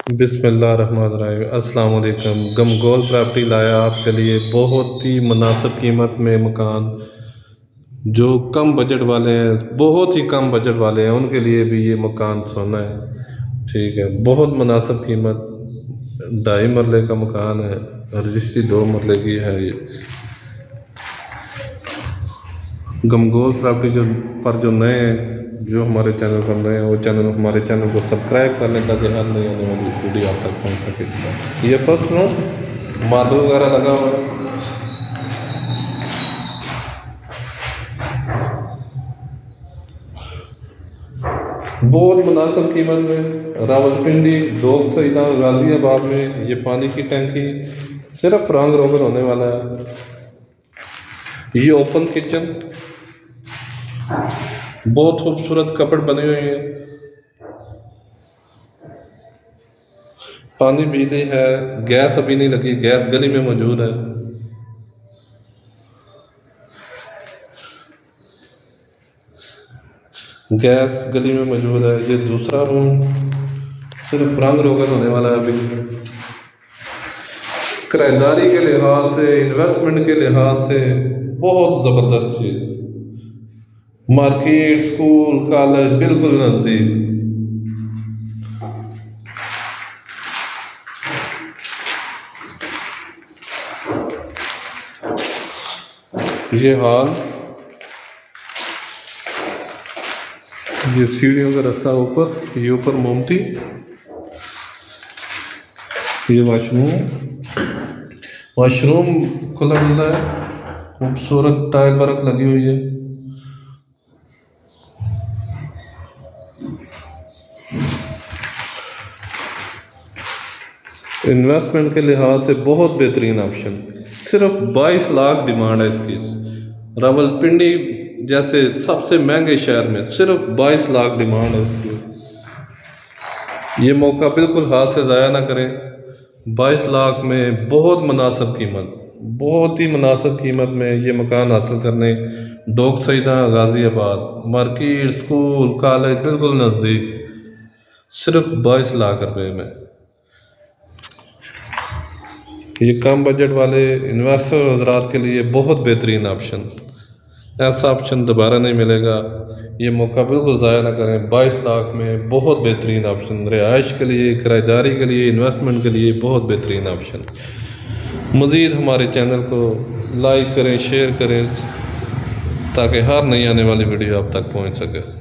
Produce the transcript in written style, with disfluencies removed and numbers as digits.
बिस्मिल्लाहिर्रहमानिर्रहीम। अस्सलाम वालेकुम। गमगोल प्रॉपर्टी लाया आपके लिए बहुत ही मुनासिब कीमत में मकान। जो कम बजट वाले हैं, बहुत ही कम बजट वाले हैं, उनके लिए भी ये मकान सोना है। ठीक है, बहुत मुनासिब कीमत। 2.5 मरले का मकान है, रजिस्ट्री 2 मरले की है। ये गमगोल प्रॉपर्टी जो नए हैं, जो हमारे चैनल पर नए हैं, वो हमारे चैनल को सब्सक्राइब कर लें ताकि हर नई आने वाली वीडियो आप तक पहुंच सके। ये फर्स्ट रूम मार्बल वगैरह लगा हुआ है। बहुत मुनासिब कीमत में रावलपिंडी डोक सईदा गाजियाबाद में ये पानी की टंकी सिर्फ रंग रोगन होने वाला है। ये ओपन किचन, बहुत खूबसूरत कपड़ बने हुए हैं। पानी बिजली है, गैस अभी नहीं लगी, गैस गली में मौजूद है। गैस गली में मौजूद है। ये दूसरा रूम सिर्फ रंग रोगन होने वाला है। अभी किराएदारी के लिहाज से, इन्वेस्टमेंट के लिहाज से बहुत ज़बरदस्त चीज़। मार्केट, स्कूल, कॉलेज बिल्कुल नज़दीक। ये हॉल, ये सीढ़ियों का रास्ता ऊपर, ये ऊपर मोमती। ये वॉशरूम खुला मिल रहा है। खूबसूरत टाइल वर्क लगी हुई है। इन्वेस्टमेंट के लिहाज से बहुत बेहतरीन ऑप्शन। सिर्फ 22 लाख डिमांड है इसकी। रावलपिंडी जैसे सबसे महंगे शहर में सिर्फ 22 लाख डिमांड है इसकी। ये मौका बिल्कुल हाथ से ज़ाया ना करें। 22 लाख में बहुत मुनासिब कीमत, बहुत ही मुनासिब कीमत में ये मकान हासिल करने डोक सईदा गाजियाबाद, मार्केट, स्कूल, कॉलेज बिल्कुल नज़दीक, सिर्फ 22 लाख रुपए में। ये कम बजट वाले इन्वेस्टर हज़रात के लिए बहुत बेहतरीन ऑप्शन। ऐसा ऑप्शन दोबारा नहीं मिलेगा। ये मौका बिल्कुल ज़ाया ना करें। 22 लाख में बहुत बेहतरीन ऑप्शन, रिहाइश के लिए, किराएदारी के लिए, इन्वेस्टमेंट के लिए बहुत बेहतरीन ऑप्शन। मज़ीद हमारे चैनल को लाइक करें, शेयर करें ताकि हर नई आने वाली वीडियो आप तक पहुँच सके।